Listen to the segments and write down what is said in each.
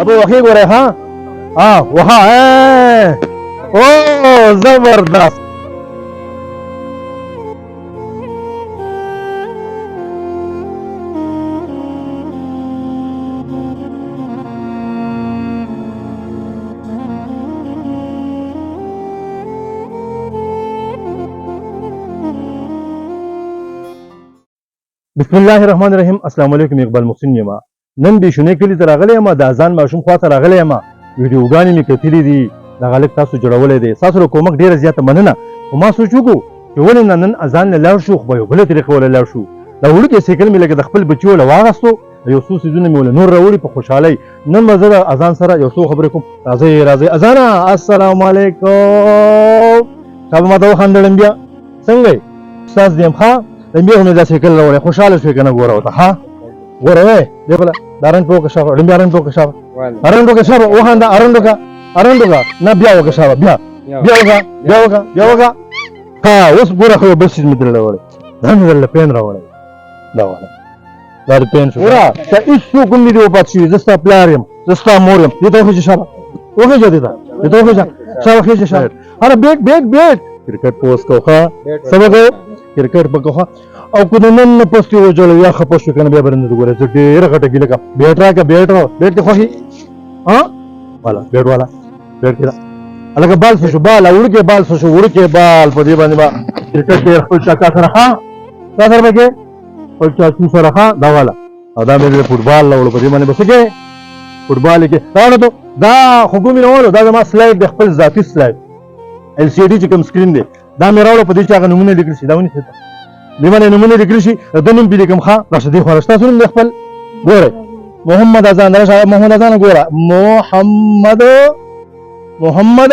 अब वही गोरे हाँ वहाँ है। ओ जबरदस्त। बिस्मिल्लाहिर्रहमानिर्रहीम। अस्सलाम वालेकुम। इकबाल मुहसिन यमा नन به شونه کلی ته راغلی یم د اذان ماشوم خواته راغلی یم ویډیوګانې مې کتلې دي دغه لږ تاسو جوړولی دی ستاسو له کومک ډېره زیاته مننه خو ما سوچ وکړو چې ولې نه نن اذان نه لاړ شو خو به یو بله طریقه وله لاړ شو دا وړوکی سایکل مې لکه د خپل بچي وله واغستو یو څو څیزونه مې وله نور راوړي په خوشحالۍ نن به زه د اذان سره یو څو خبرې کوم راځئ راځئ اذانه السلام علیکم شابه ما ته وخندړم بیا څنګه یې استاز دیم ښه لمبیا خو مې دا سایکل راوړی خوشحاله شوې که نه ګوره ورته ښه ګوره وی دی بله دا رنګ په وکړه شابه لمبیا رنګ په وکړه شابه رنګ وکړه شابه وخانده رنګ وکړه رنګ وکړه نه بیا وکړه شابه بیا وکړه بیا وکړه بیا وکړه ها اوس ګوره خو یو بل څیز مې درله راوړی دا مې درله پین راوړی دا واله دا د پین شو ګوره که هېڅوک هم نه دي وفات شوي زه ستا پلار یم زه ستا مور یم دې ته وخېژه شابه وخېژه دې ته دې ته وخېژه شابه خېژه شابه هره بیټ بیټ بیټ کرکټ په اوس کوه ښه څه به کوو کرکټ به کوه او که د نن نه پس یې وجړو یا خفه شو که نه بیا به نه ګورې زه ډېره غټه ګیله کوم بیټ راکړه بیټ بیټ دې خوښي والا بیټ والا بیټ کې هلکه بال څه شو بال وړوکی بال څه شو وړوکی بال په دې باندې به کرکټ کې خپل چاچا سره ښه چا سره به کې خپل چاچو سره ښه دا والا او دا مې د فوټبال راوړو په دې باندې به څه کې فوټبال یې کې راوړه ته دا خو کومې راوړو دا زما سلایډ دی خپل ذاتي سلایډ ایل سی ډي چې کوم سکرین دی دا مې راوړو په دې چې هغه نومونه لیکل شي دا ونیسئ دې باندې نومونه لیکل شي د نوم پې لیکم ښه راشه دې خوا راشه ستاسو نوم دی خپل ګورئ محمد اذان راشه محمد اذان ګوره محمد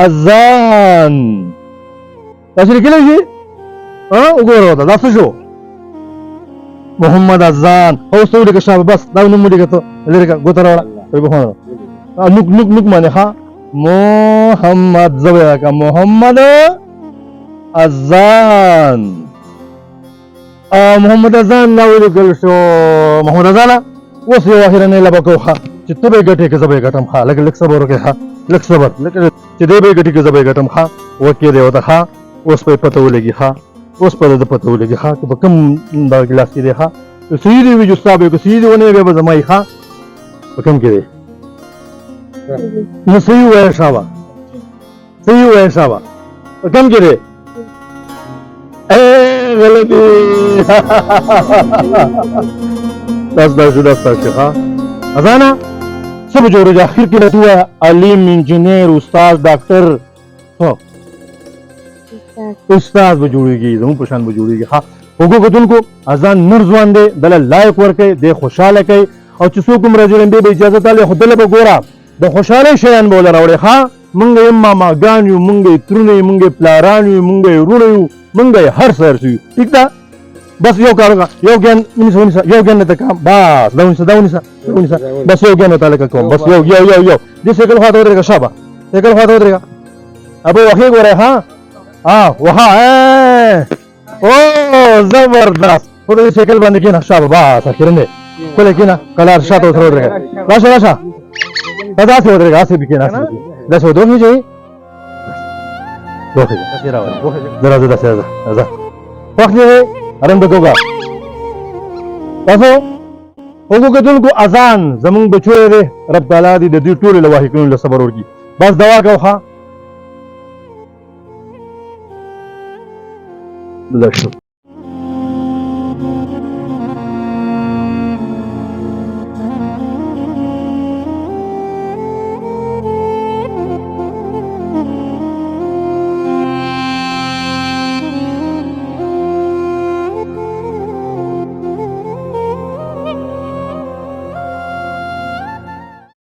اذان تاسو لیکلی شي وګوره ورته دا څه شو محمد اذان اوس ته ولیکه شابه بس دا نوم ولیکه ته لرې کړه ګوته راوړه نوک نوک نوک باندې ښه محمد زوی کا محمد اذان محمد اذان لا ولیکل شو محمد اذان اوس یو اخرنۍ لبه کوو ښه چې ته به یې ګټې که زه به یې ګټم ښه لږ صبر وکړې ښه لږ صبر چې دی به یې ګټي که زه به یې ګټم ښه وکې دی ورته ښه اوس به یې پته ولګي ښه اوس به د پته ولګي ښه که په کوم دغه ګلاس کې دی ښه که صحیح دی وي جستا به که صحیح دی ونه بیا به زما یي ښه په کوم کې دی نو صحیح ووایه شابه صحیح ووایه شابه په کوم کې دی غلطي دا شو دا ستاسو ښه اذانه څه به جوړېږي اخر کې راته ووایه عالم انجینر استاد ډاکټر استاد به جوړېږي زموږ په شان به جوړېږي ښه وګو کتونکو اذان نر ځوان دی دله لایک ورکوئ دی خوشحاله کوي او چې څوک هم راځي لمبې به اجازه تالی خو دله به ګوره د خوشحالۍ شیان به وله راوړې ښه مونږ یې ماماګان یو مونږ یې ترونه یو مونږ یې پلاران یو مونږ یې وروڼه یو مونږ یې هر څه هر څه یو ټیک ده بس یو کار وکړه یو ګیان ونیسه یو ګیان درته کوم بس دا ونیسه بس یو ګیان ورته هلکه کوم بس یو دې سایکل خواته ودرېږه شابه سایکل خواته ودرېږه ابه وښې ګورئ وها او زبردست خو دې سایکل باندې کېنه شابه بس اخرنۍ ښکلی کېنه کلار شاته ورسره ودرېږه راشه دا داسې ودرېږه هسې پکې ناست داسې وخېژئ راځه داسې راځه وخت دی رنګ به کوږه تاسو وګو کتونکو اذان زمونږ بچو دی رب تعالی دې د دې ټولې له واحقینو له صبر ورکړي بس دوا کوه ښه